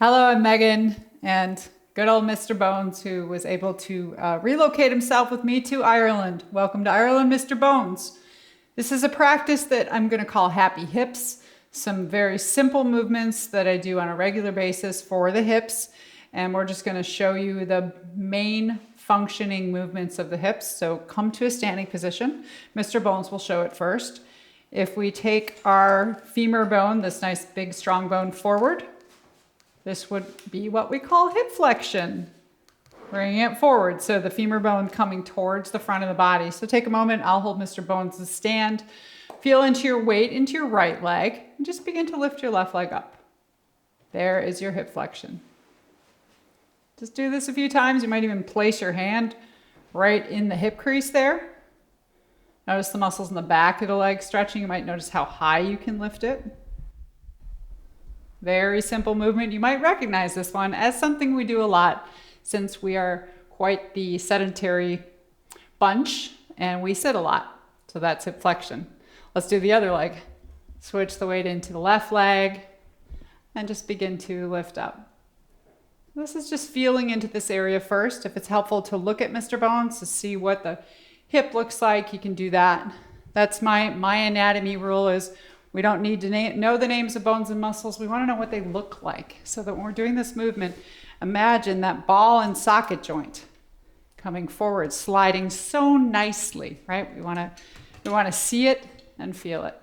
Hello, I'm Megan, and good old Mr. Bones, who was able to relocate himself with me to Ireland. Welcome to Ireland, Mr. Bones. This is a practice that I'm going to call happy hips. Some very simple movements that I do on a regular basis for the hips, and we're just going to show you the main functioning movements of the hips. So come to a standing position. Mr. Bones will show it first. If we take our femur bone, this nice big strong bone, forward, this would be what we call hip flexion. Bringing it forward, so the femur bone coming towards the front of the body. So take a moment, I'll hold Mr. Bones to stand. Feel into your weight into your right leg, and just begin to lift your left leg up. There is your hip flexion. Just do this a few times. You might even place your hand right in the hip crease there. Notice the muscles in the back of the leg stretching. You might notice how high you can lift it. Very simple movement. You might recognize this one as something we do a lot since we are quite the sedentary bunch and we sit a lot. So that's hip flexion. Let's do the other leg. Switch the weight into the left leg and just begin to lift up. This is just feeling into this area first. If it's helpful to look at Mr. Bones to see what the hip looks like, you can do that. That's my anatomy rule is we don't need to know the names of bones and muscles. We want to know what they look like so that when we're doing this movement, imagine that ball and socket joint coming forward, sliding so nicely, right? We want to see it and feel it.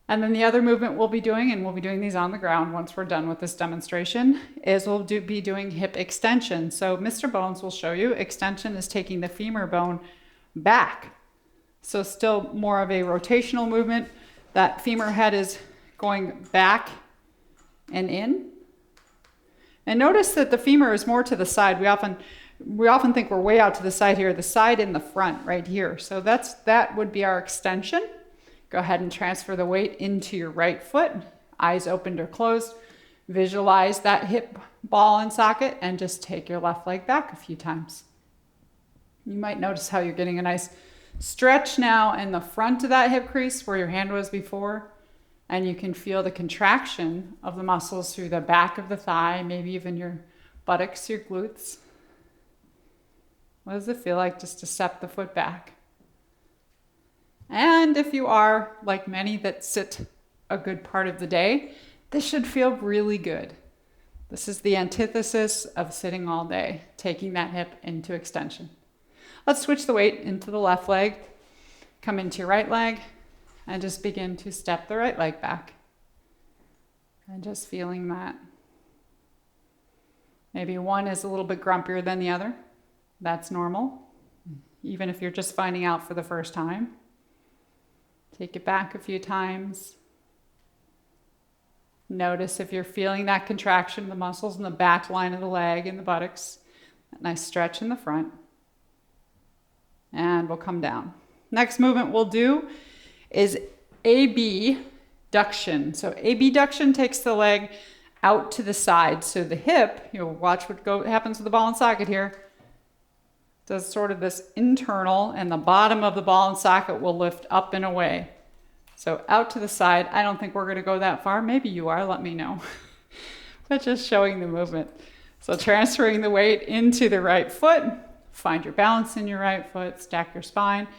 And then the other movement we'll be doing, and we'll be doing these on the ground once we're done with this demonstration, is we'll be doing hip extension. So Mr. Bones will show you extension is taking the femur bone back. So still more of a rotational movement. That femur head is going back and in. And notice that the femur is more to the side. We often think we're way out to the side here, the side in the front right here. So that would be our extension. Go ahead and transfer the weight into your right foot, eyes opened or closed. Visualize that hip ball and socket and just take your left leg back a few times. You might notice how you're getting a nice stretch now in the front of that hip crease where your hand was before, and you can feel the contraction of the muscles through the back of the thigh, maybe even your buttocks, your glutes. What does it feel like just to step the foot back? And if you are like many that sit a good part of the day, this should feel really good. This is the antithesis of sitting all day, taking that hip into extension. Let's switch the weight into the left leg, come into your right leg, and just begin to step the right leg back. And just feeling that. Maybe one is a little bit grumpier than the other. That's normal, even if you're just finding out for the first time. Take it back a few times. Notice if you're feeling that contraction, the muscles in the back line of the leg and the buttocks. That nice stretch in the front. And we'll come down. Next movement we'll do is abduction. So abduction takes the leg out to the side. So the hip, you'll watch what happens with the ball and socket here, does sort of this internal, and the bottom of the ball and socket will lift up and away. So out to the side. I don't think we're going to go that far. Maybe you are, let me know. But just showing the movement. So transferring the weight into the right foot. Find your balance in your right foot, stack your spine,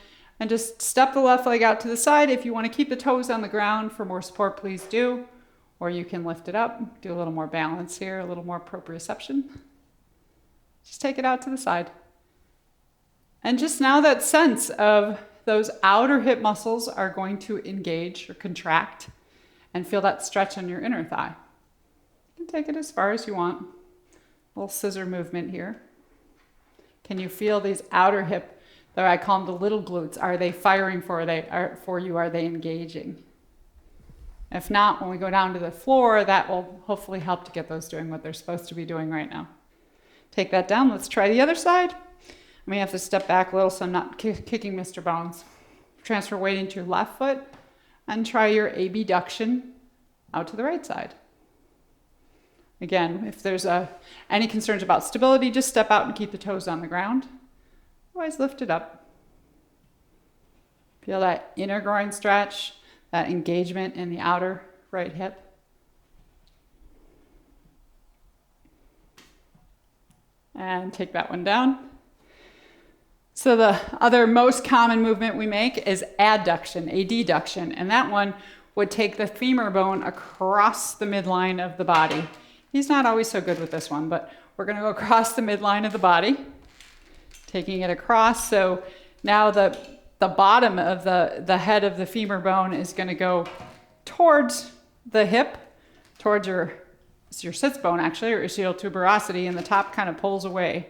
and just step the left leg out to the side. If you want to keep the toes on the ground for more support, please do. Or you can lift it up, do a little more balance here, a little more proprioception. Just take it out to the side. And just now that sense of those outer hip muscles are going to engage or contract, and feel that stretch on your inner thigh. You can take it as far as you want. A little scissor movement here. Can you feel these outer hip, though I call them the little glutes? Are they firing for you? Are they engaging? If not, when we go down to the floor, that will hopefully help to get those doing what they're supposed to be doing right now. Take that down. Let's try the other side. I may have to step back a little so I'm not kicking Mr. Bones. Transfer weight into your left foot and try your abduction out to the right side. Again, if there's any concerns about stability, just step out and keep the toes on the ground. Otherwise, lift it up. Feel that inner groin stretch, that engagement in the outer right hip. And take that one down. So the other most common movement we make is adduction, adduction, and that one would take the femur bone across the midline of the body. He's not always so good with this one, but we're going to go across the midline of the body, taking it across. So now the bottom of the head of the femur bone is going to go towards the hip, towards your sits bone actually, or ischial tuberosity, and the top kind of pulls away,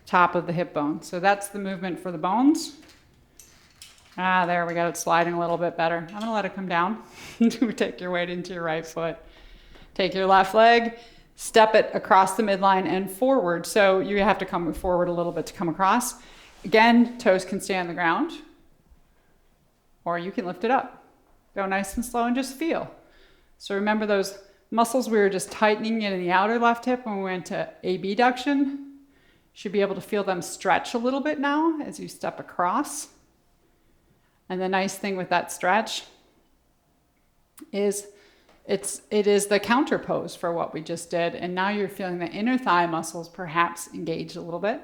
top of the hip bone. So that's the movement for the bones. There we got it sliding a little bit better. I'm going to let it come down. Take your weight into your right foot. Take your left leg, step it across the midline and forward. So you have to come forward a little bit to come across. Again, toes can stay on the ground, or you can lift it up. Go nice and slow and just feel. So remember those muscles we were just tightening in the outer left hip when we went to abduction. Should be able to feel them stretch a little bit now as you step across. And the nice thing with that stretch is it is the counter pose for what we just did. And now you're feeling the inner thigh muscles perhaps engage a little bit.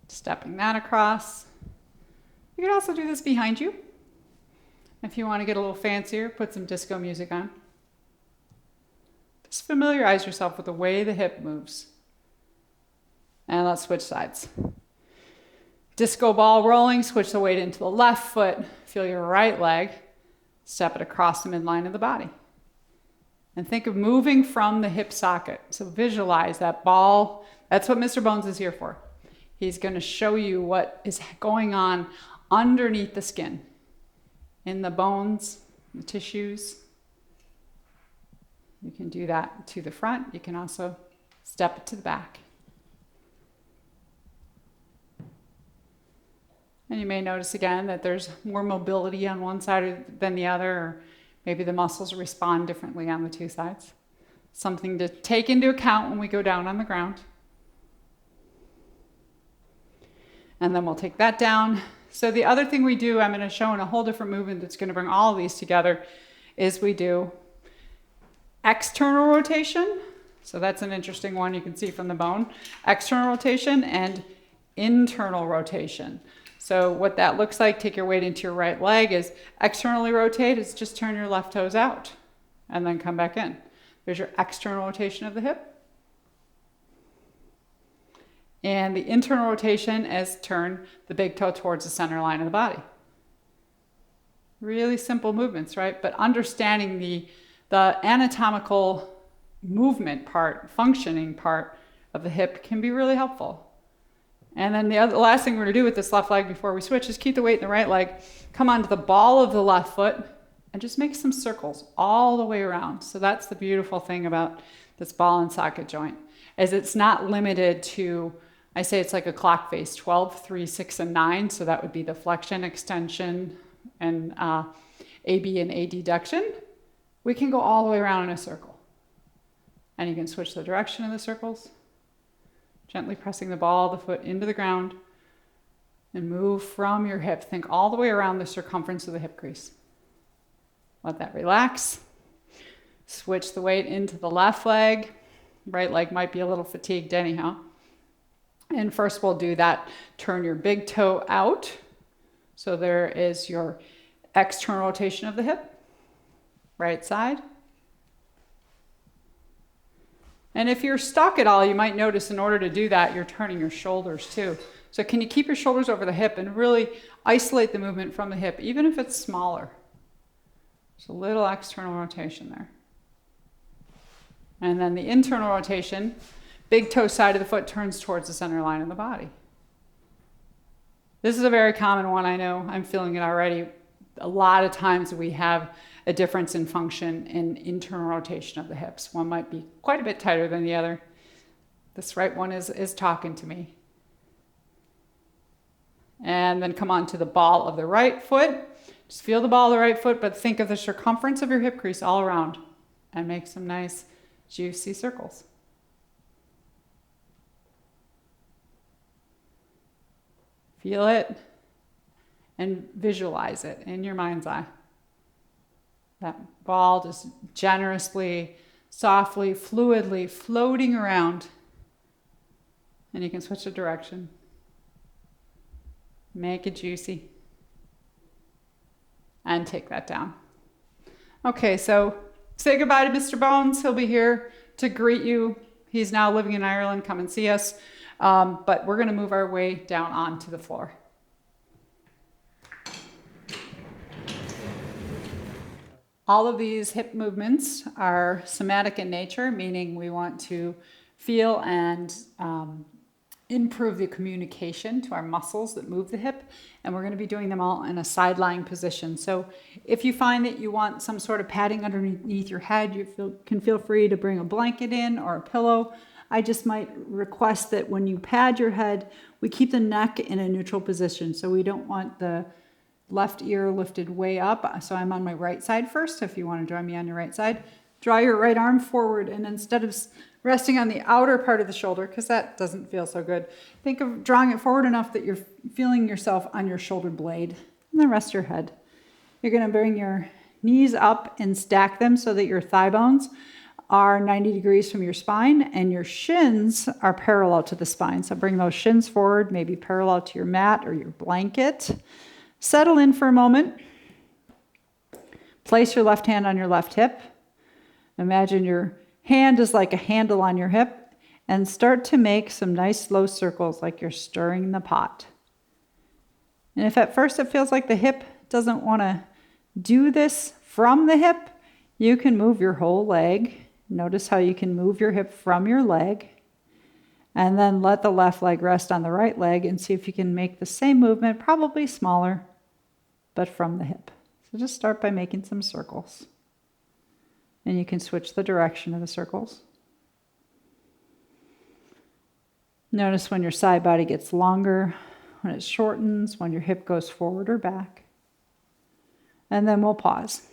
Stepping that across. You can also do this behind you. If you want to get a little fancier, put some disco music on. Just familiarize yourself with the way the hip moves. And let's switch sides. Disco ball rolling, switch the weight into the left foot. Feel your right leg. Step it across the midline of the body. And think of moving from the hip socket. So visualize that ball. That's what Mr. Bones is here for. He's going to show you what is going on underneath the skin. In the bones, the tissues. You can do that to the front. You can also step it to the back. And you may notice again that there's more mobility on one side than the other, or maybe the muscles respond differently on the two sides. Something to take into account when we go down on the ground. And then we'll take that down. So the other thing we do, I'm going to show in a whole different movement that's going to bring all of these together, is we do external rotation. So that's an interesting one you can see from the bone. External rotation and internal rotation. So what that looks like, take your weight into your right leg, is externally rotate, is just turn your left toes out and then come back in. There's your external rotation of the hip. And the internal rotation is turn the big toe towards the center line of the body. Really simple movements, right? But understanding the anatomical movement part, functioning part of the hip can be really helpful. And then the last thing we're going to do with this left leg before we switch is keep the weight in the right leg, come onto the ball of the left foot, and just make some circles all the way around. So that's the beautiful thing about this ball and socket joint, is it's not limited to, I say it's like a clock face, 12, 3, 6, and 9. So that would be the flexion, extension, and AB and adduction. We can go all the way around in a circle. And you can switch the direction of the circles, gently pressing the ball of the foot into the ground, and move from your hip. Think all the way around the circumference of the hip crease. Let that relax. Switch the weight into the left leg. Right leg might be a little fatigued anyhow. And first we'll do that. Turn your big toe out. So there is your external rotation of the hip. Right side. And if you're stuck at all, you might notice in order to do that, you're turning your shoulders too. So can you keep your shoulders over the hip and really isolate the movement from the hip, even if it's smaller? Just a little external rotation there. And then the internal rotation, big toe side of the foot turns towards the center line of the body. This is a very common one, I know. I'm feeling it already. A lot of times we have a difference in function in internal rotation of the hips. One might be quite a bit tighter than the other. This right one is talking to me. And then come on to the ball of the right foot. Just feel the ball of the right foot, but think of the circumference of your hip crease all around and make some nice juicy circles. Feel it and visualize it in your mind's eye. That ball just generously softly, fluidly floating around. And you can switch the direction. Make it juicy. And take that down. Okay, so say goodbye to Mr. Bones. He'll be here to greet you. He's now living in Ireland. Come and see us. But we're going to move our way down onto the floor. All of these hip movements are somatic in nature, meaning we want to feel and improve the communication to our muscles that move the hip. And we're going to be doing them all in a side lying position. So if you find that you want some sort of padding underneath your head, you can feel free to bring a blanket in or a pillow. I just might request that when you pad your head, we keep the neck in a neutral position. So we don't want the left ear lifted way up. So I'm on my right side first. If you want to join me on your right side, draw your right arm forward, and instead of resting on the outer part of the shoulder, because that doesn't feel so good, think of drawing it forward enough that you're feeling yourself on your shoulder blade, and then rest your head. You're going to bring your knees up and stack them so that your thigh bones are 90 degrees from your spine and your shins are parallel to the spine. So bring those shins forward, maybe parallel to your mat or your blanket. Settle in for a moment. Place your left hand on your left hip. Imagine your hand is like a handle on your hip, and start to make some nice slow circles like you're stirring the pot. And if at first it feels like the hip doesn't want to do this from the hip, you can move your whole leg. Notice how you can move your hip from your leg, and then let the left leg rest on the right leg and see if you can make the same movement, probably smaller, but from the hip. So just start by making some circles. And you can switch the direction of the circles. Notice when your side body gets longer, when it shortens, when your hip goes forward or back. And then we'll pause.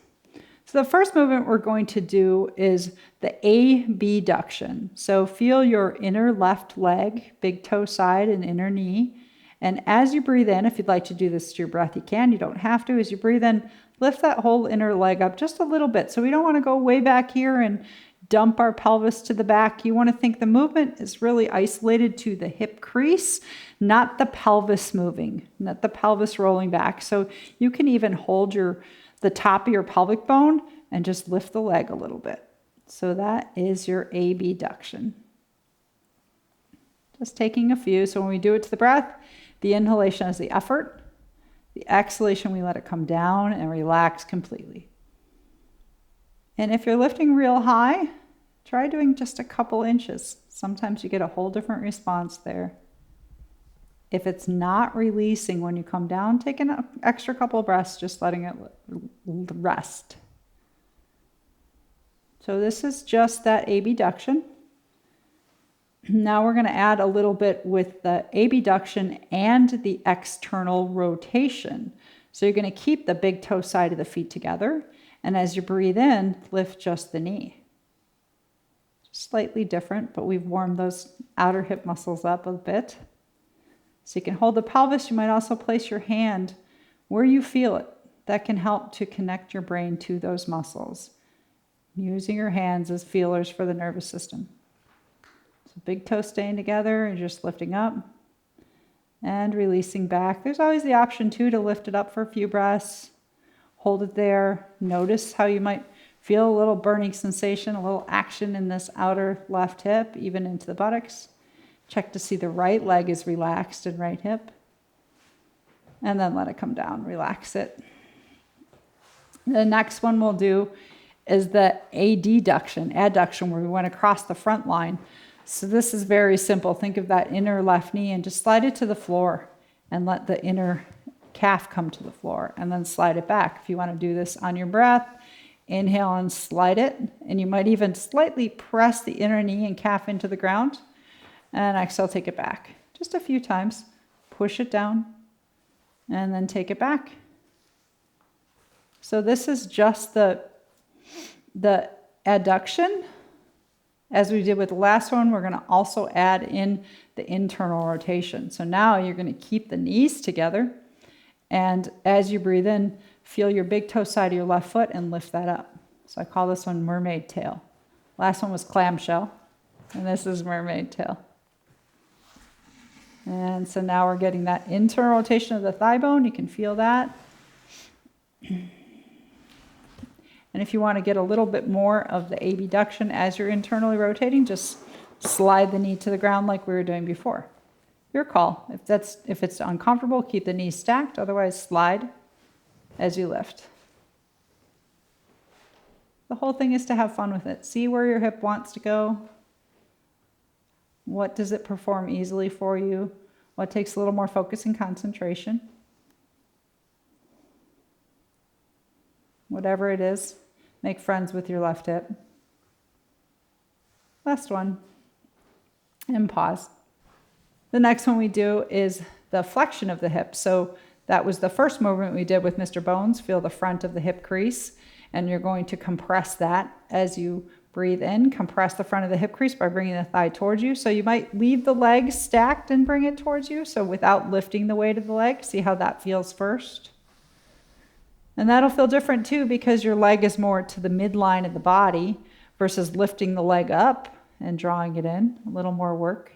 So the first movement we're going to do is the abduction. So feel your inner left leg, big toe side and inner knee. And as you breathe in, if you'd like to do this to your breath, you can. You don't have to. As you breathe in, lift that whole inner leg up just a little bit. So we don't want to go way back here and dump our pelvis to the back. You want to think the movement is really isolated to the hip crease, not the pelvis moving, not the pelvis rolling back. So you can even hold the top of your pelvic bone and just lift the leg a little bit. So that is your abduction. Just taking a few. So when we do it to the breath, the inhalation is the effort. The exhalation, we let it come down and relax completely. And if you're lifting real high, try doing just a couple inches. Sometimes you get a whole different response there. If it's not releasing when you come down, take an extra couple of breaths, just letting it rest. So this is just that abduction. Now we're going to add a little bit with the abduction and the external rotation. So you're going to keep the big toe side of the feet together. And as you breathe in, lift just the knee. Slightly different, but we've warmed those outer hip muscles up a bit. So you can hold the pelvis. You might also place your hand where you feel it. That can help to connect your brain to those muscles. Using your hands as feelers for the nervous system. So big toe staying together and just lifting up and releasing back. There's always the option too to lift it up for a few breaths. Hold it there. Notice how you might feel a little burning sensation, a little action in this outer left hip, even into the buttocks. Check to see the right leg is relaxed and right hip. And then let it come down, relax it. The next one we'll do is the adduction, where we went across the front line. So this is very simple. Think of that inner left knee and just slide it to the floor and let the inner calf come to the floor and then slide it back. If you want to do this on your breath, inhale and slide it. And you might even slightly press the inner knee and calf into the ground. And exhale, take it back. Just a few times. Push it down and then take it back. So this is just the adduction. As we did with the last one, we're going to also add in the internal rotation. So now you're going to keep the knees together. And as you breathe in, feel your big toe side of your left foot and lift that up. So I call this one mermaid tail. Last one was clamshell, and this is mermaid tail. And so now we're getting that internal rotation of the thigh bone. You can feel that. And if you want to get a little bit more of the abduction as you're internally rotating, just slide the knee to the ground like we were doing before. Your call. If it's uncomfortable, keep the knees stacked. Otherwise, slide as you lift. The whole thing is to have fun with it. See where your hip wants to go. What does it perform easily for you? What takes a little more focus and concentration? Whatever it is, make friends with your left hip. Last one. And pause. The next one we do is the flexion of the hip. So that was the first movement we did with Mr. Bones. Feel the front of the hip crease. And you're going to compress that as you breathe in. Compress the front of the hip crease by bringing the thigh towards you. So you might leave the leg stacked and bring it towards you. So without lifting the weight of the leg, see how that feels first. And that'll feel different too because your leg is more to the midline of the body versus lifting the leg up and drawing it in. A little more work.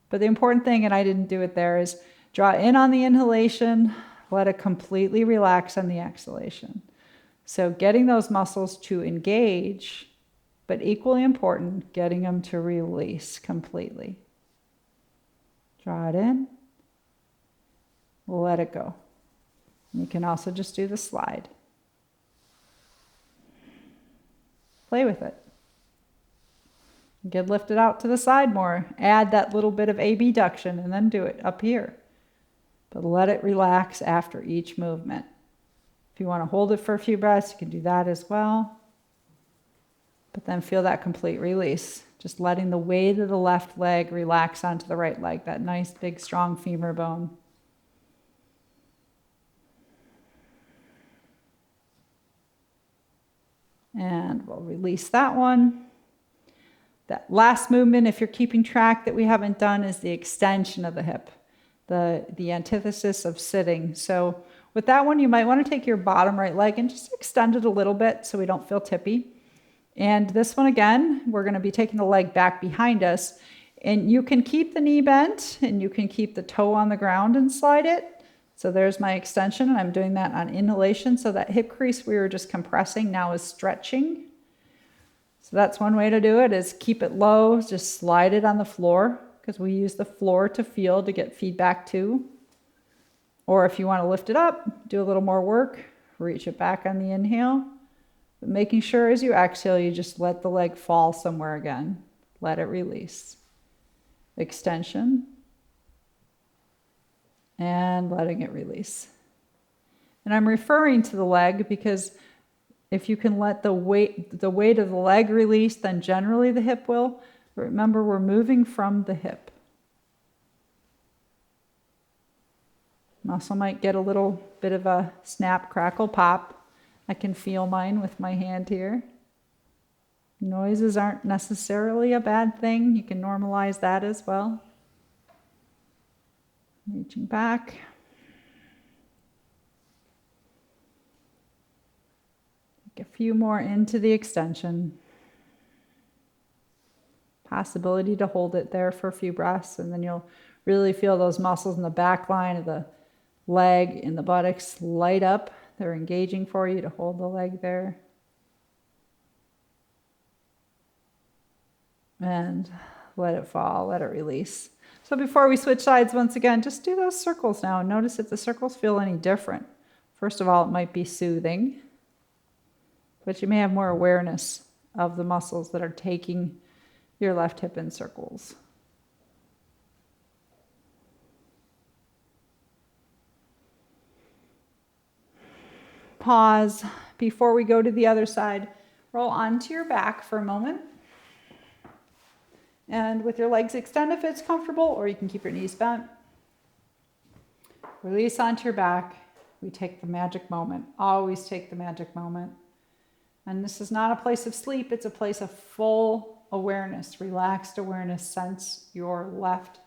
But the important thing, and I didn't do it there, is draw in on the inhalation, let it completely relax on the exhalation. So getting those muscles to engage, but equally important, getting them to release completely. Draw it in, let it go. You can also just do the slide. Play with it. Get lifted out to the side more. Add that little bit of abduction and then do it up here. But let it relax after each movement. If you want to hold it for a few breaths, you can do that as well. But then feel that complete release. Just letting the weight of the left leg relax onto the right leg, that nice, big, strong femur bone. And we'll release that one. That last movement, if you're keeping track that we haven't done, is the extension of the hip, the antithesis of sitting. So with that one, you might want to take your bottom right leg and just extend it a little bit so we don't feel tippy. And this one again, we're going to be taking the leg back behind us. And you can keep the knee bent and you can keep the toe on the ground and slide it. So there's my extension, and I'm doing that on inhalation. So that hip crease we were just compressing now is stretching. So that's one way to do it, is keep it low, just slide it on the floor, because we use the floor to feel to get feedback too. Or if you want to lift it up, do a little more work, reach it back on the inhale. But making sure as you exhale, you just let the leg fall somewhere again. Let it release. Extension. And letting it release. And I'm referring to the leg because if you can let the weight of the leg release, then generally the hip will. But remember, we're moving from the hip. Muscle might get a little bit of a snap, crackle, pop. I can feel mine with my hand here. Noises aren't necessarily a bad thing. You can normalize that as well. Reaching back. Take a few more into the extension. Possibility to hold it there for a few breaths, and then you'll really feel those muscles in the back line of the leg and the buttocks light up. They're engaging for you to hold the leg there. And let it fall, let it release. So before we switch sides once again, just do those circles now and notice if the circles feel any different. First of all, it might be soothing, but you may have more awareness of the muscles that are taking your left hip in circles. Pause before we go to the other side. Roll onto your back for a moment. And with your legs extended if it's comfortable, or you can keep your knees bent. Release onto your back. We take the magic moment. Always take the magic moment. And this is not a place of sleep. It's a place of full awareness, relaxed awareness. Sense your left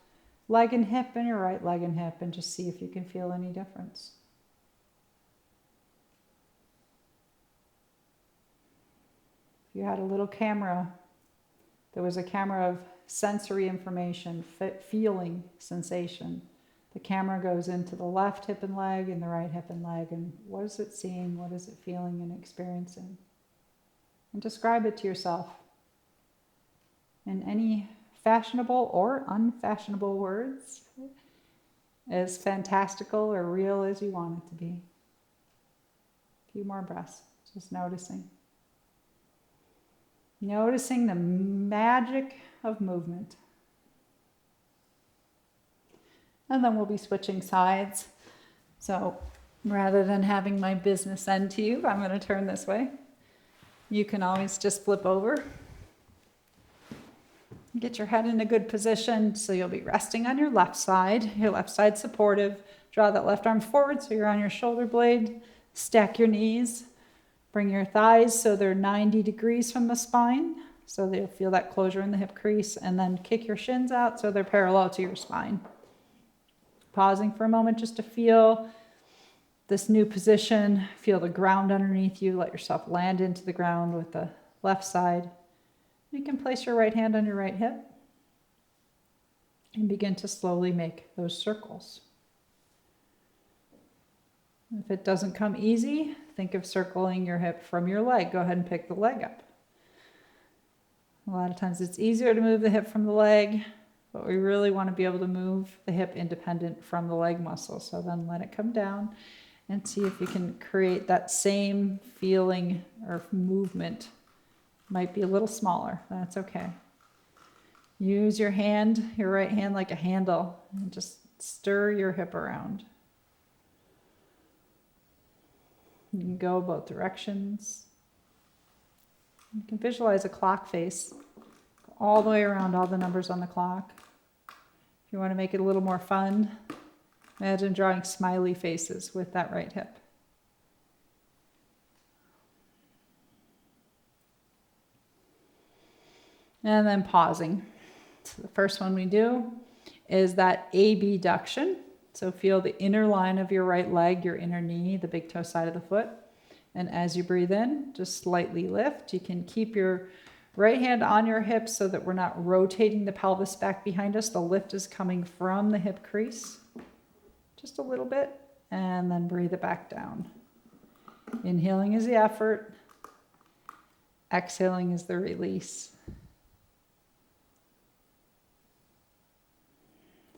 leg and hip and your right leg and hip, and just see if you can feel any difference. If you had a little camera, there was a camera of sensory information, feeling, sensation. The camera goes into the left hip and leg and the right hip and leg, and what is it seeing, what is it feeling and experiencing? And describe it to yourself in any fashionable or unfashionable words, as fantastical or real as you want it to be. A few more breaths, just noticing. Noticing the magic of movement. And then we'll be switching sides. So rather than having my business end to you, I'm going to turn this way. You can always just flip over. Get your head in a good position so you'll be resting on your left side supportive. Draw that left arm forward so you're on your shoulder blade. Stack your knees. Bring your thighs so they're 90 degrees from the spine, so they'll feel that closure in the hip crease, and then kick your shins out so they're parallel to your spine. Pausing for a moment just to feel this new position, feel the ground underneath you, let yourself land into the ground with the left side. You can place your right hand on your right hip and begin to slowly make those circles. If it doesn't come easy, think of circling your hip from your leg. Go ahead and pick the leg up. A lot of times it's easier to move the hip from the leg, but we really want to be able to move the hip independent from the leg muscle. So then let it come down and see if you can create that same feeling or movement. Might be a little smaller, that's okay. Use your hand, your right hand like a handle, and just stir your hip around. You can go both directions. You can visualize a clock face all the way around all the numbers on the clock. If you want to make it a little more fun, imagine drawing smiley faces with that right hip. And then pausing. So the first one we do is that abduction. So feel the inner line of your right leg, your inner knee, the big toe side of the foot. And as you breathe in, just slightly lift. You can keep your right hand on your hip so that we're not rotating the pelvis back behind us. The lift is coming from the hip crease. Just a little bit. And then breathe it back down. Inhaling is the effort. Exhaling is the release.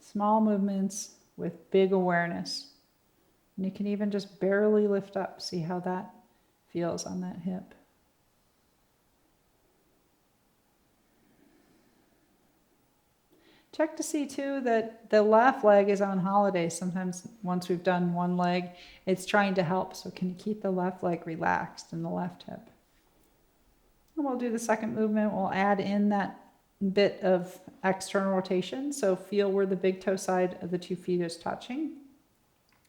Small movements with big awareness. And you can even just barely lift up. See how that feels on that hip. Check to see too that the left leg is on holiday. Sometimes once we've done one leg, it's trying to help. So can you keep the left leg relaxed in the left hip? And we'll do the second movement. We'll add in that bit of external rotation. So feel where the big toe side of the 2 feet is touching.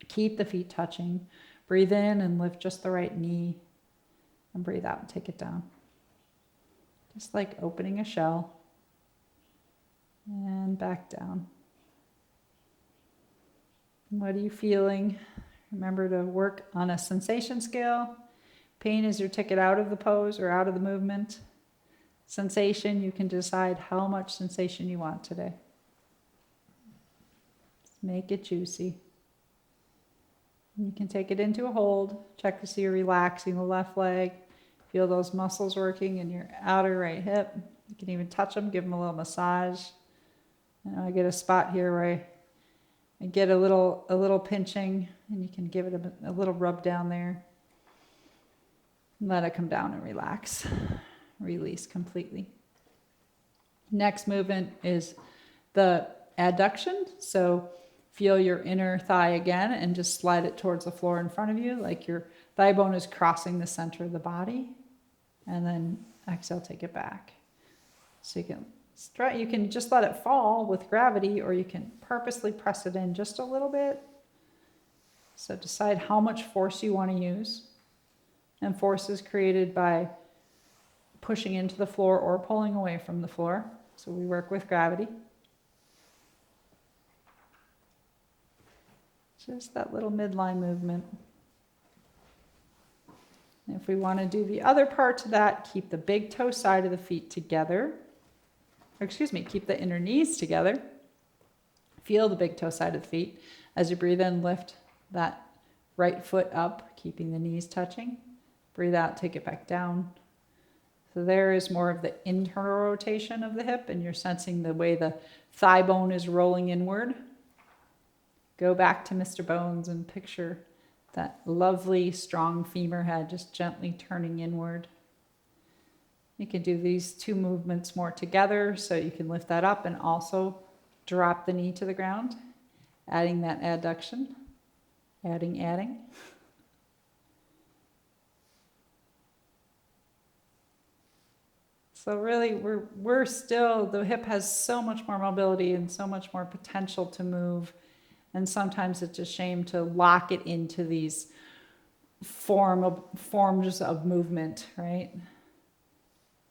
Keep the feet touching. Breathe in and lift just the right knee. And breathe out and take it down. Just like opening a shell. And back down. What are you feeling? Remember to work on a sensation scale. Pain is your ticket out of the pose or out of the movement. Sensation, you can decide how much sensation you want today. Just make it juicy. You can take it into a hold. Check to see you're relaxing the left leg. Feel those muscles working in your outer right hip. You can even touch them, give them a little massage. I get a spot here where I get a little pinching, and you can give it a little rub down there. Let it come down and relax. Release completely. Next movement is the adduction. So feel your inner thigh again and just slide it towards the floor in front of you, like your thigh bone is crossing the center of the body. And then exhale, take it back. So you can just let it fall with gravity, or you can purposely press it in just a little bit. So decide how much force you want to use. And force is created by pushing into the floor or pulling away from the floor. So we work with gravity. Just that little midline movement. And if we want to do the other part to that, keep the big toe side of the feet together. Or excuse me, keep the inner knees together. Feel the big toe side of the feet. As you breathe in, lift that right foot up, keeping the knees touching. Breathe out, take it back down. So there is more of the internal rotation of the hip, and you're sensing the way the thigh bone is rolling inward. Go back to Mr. Bones and picture that lovely, strong femur head just gently turning inward. You can do these two movements more together, so you can lift that up and also drop the knee to the ground, adding that adduction, adding. So really, we're still, the hip has so much more mobility and so much more potential to move. And sometimes it's a shame to lock it into these forms of movement, right?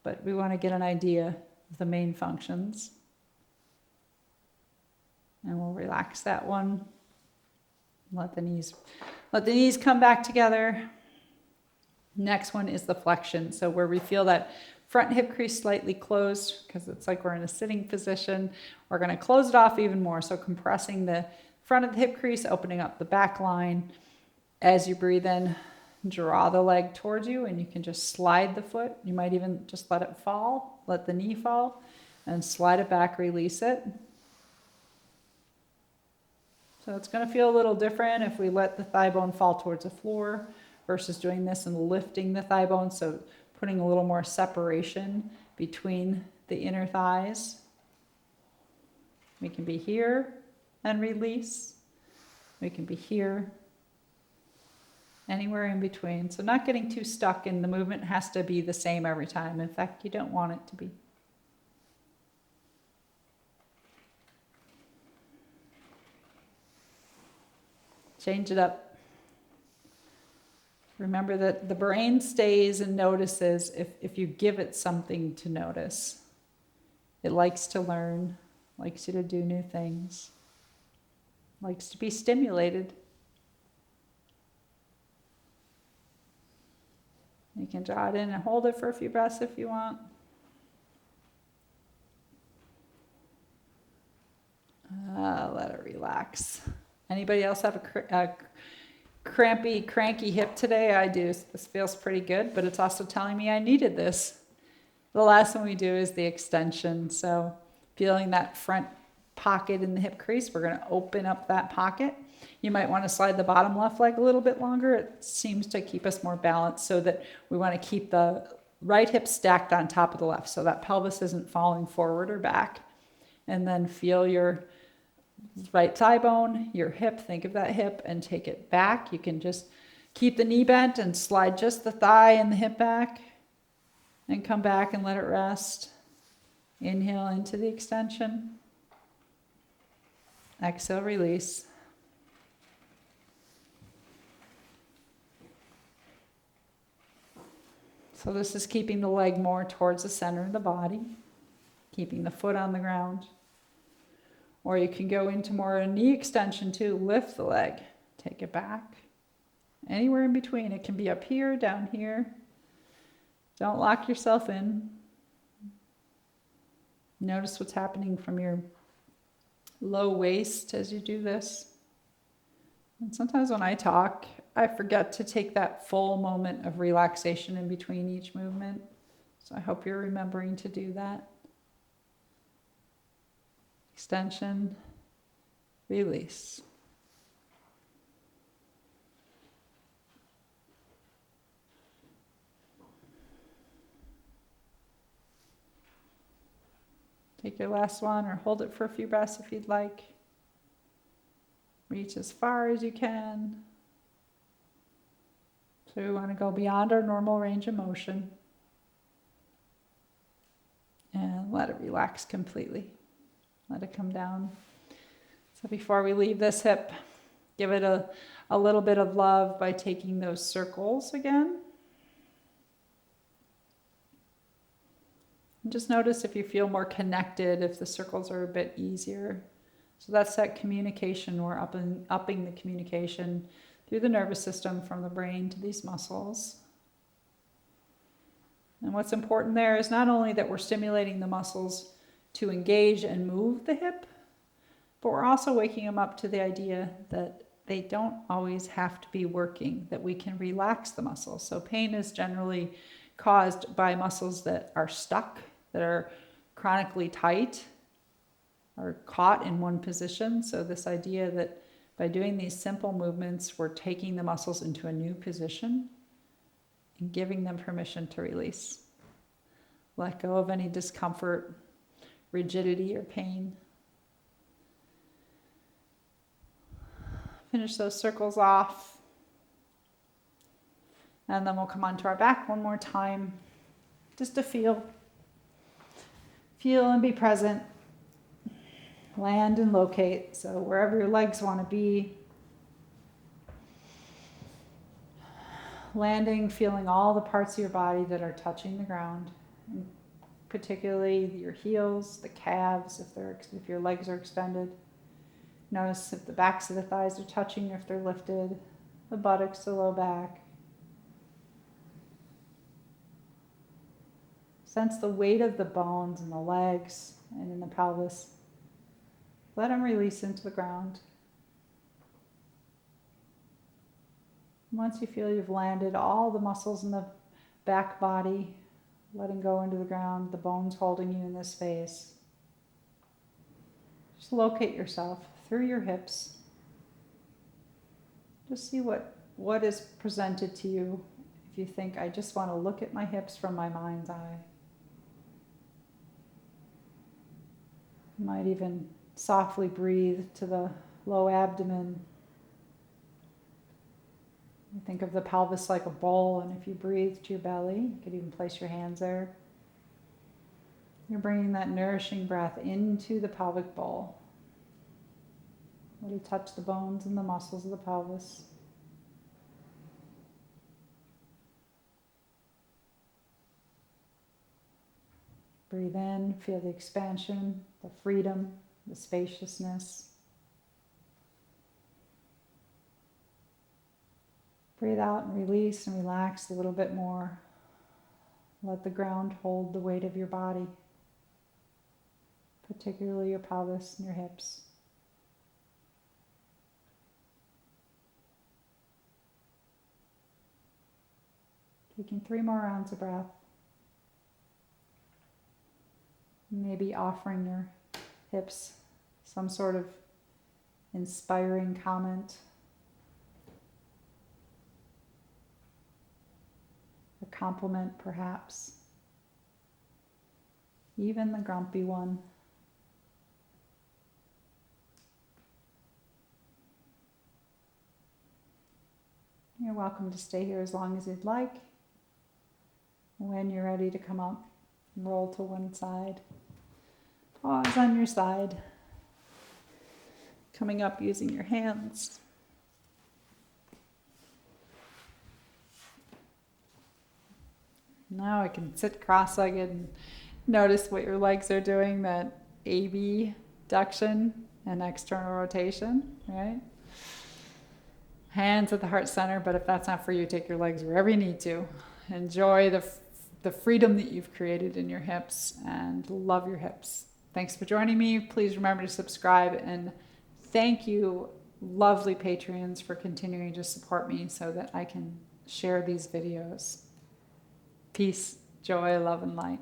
But we want to get an idea of the main functions. And we'll relax that one. Let the knees come back together. Next one is the flexion. So where we feel that front hip crease slightly closed, because it's like we're in a sitting position, we're going to close it off even more. So compressing the front of the hip crease, opening up the back line. As you breathe in, draw the leg towards you, and you can just slide the foot. You might even just let it fall, let the knee fall, and slide it back, release it. So it's going to feel a little different if we let the thigh bone fall towards the floor versus doing this and lifting the thigh bone. So putting a little more separation between the inner thighs. We can be here and release. We can be here, anywhere in between. So not getting too stuck in the movement has to be the same every time. In fact, you don't want it to be. Change it up. Remember that the brain stays and notices if you give it something to notice. It likes to learn, likes you to do new things, likes to be stimulated. You can draw it in and hold it for a few breaths if you want. Let it relax. Anybody else have a cranky hip today? I do. This feels pretty good, but it's also telling me I needed this. The last one we do is the extension. So feeling that front pocket in the hip crease, we're going to open up that pocket. You might want to slide the bottom left leg a little bit longer. It seems to keep us more balanced, so that we want to keep the right hip stacked on top of the left, so that pelvis isn't falling forward or back. And then feel your right thigh bone, your hip, think of that hip and take it back. You can just keep the knee bent and slide just the thigh and the hip back and come back and let it rest. Inhale into the extension. Exhale, release. So this is keeping the leg more towards the center of the body, keeping the foot on the ground. Or you can go into more a knee extension too. Lift the leg, take it back. Anywhere in between. It can be up here, down here. Don't lock yourself in. Notice what's happening from your low waist as you do this. And sometimes when I talk, I forget to take that full moment of relaxation in between each movement. So I hope you're remembering to do that. Extension, release. Take your last one or hold it for a few breaths if you'd like. Reach as far as you can. So we want to go beyond our normal range of motion. And let it relax completely. Let it come down. So before we leave this hip, give it a little bit of love by taking those circles again. And just notice if you feel more connected, if the circles are a bit easier. So that's that communication. We're upping the communication through the nervous system from the brain to these muscles. And what's important there is not only that we're stimulating the muscles to engage and move the hip, but we're also waking them up to the idea that they don't always have to be working, that we can relax the muscles. So pain is generally caused by muscles that are stuck, that are chronically tight, or caught in one position. So this idea that by doing these simple movements, we're taking the muscles into a new position and giving them permission to release. Let go of any discomfort, rigidity, or pain. Finish those circles off. And then we'll come onto our back one more time, just to feel. Feel and be present. Land and locate. So wherever your legs want to be. Landing, feeling all the parts of your body that are touching the ground. And particularly your heels, the calves, if your legs are extended. Notice if the backs of the thighs are touching, if they're lifted, the buttocks, the low back. Sense the weight of the bones in the legs and in the pelvis. Let them release into the ground. Once you feel you've landed all the muscles in the back body, letting go into the ground, the bones holding you in this space. Just locate yourself through your hips. Just see what is presented to you. If you think, I just want to look at my hips from my mind's eye. You might even softly breathe to the low abdomen. You think of the pelvis like a bowl, and if you breathe to your belly, you could even place your hands there. You're bringing that nourishing breath into the pelvic bowl. Let it touch the bones and the muscles of the pelvis. Breathe in, feel the expansion, the freedom, the spaciousness. Breathe out and release and relax a little bit more. Let the ground hold the weight of your body, particularly your pelvis and your hips. Taking 3 more rounds of breath. Maybe offering your hips some sort of inspiring comment. A compliment, perhaps. Even the grumpy one. You're welcome to stay here as long as you'd like. When you're ready to come up, roll to one side. Pause on your side. Coming up using your hands. Now I can sit cross-legged and notice what your legs are doing, that abduction and external rotation, right? Hands at the heart center, but if that's not for you, take your legs wherever you need to. Enjoy the freedom that you've created in your hips and love your hips. Thanks for joining me. Please remember to subscribe, and thank you, lovely Patreons, for continuing to support me so that I can share these videos. Peace, joy, love, and light.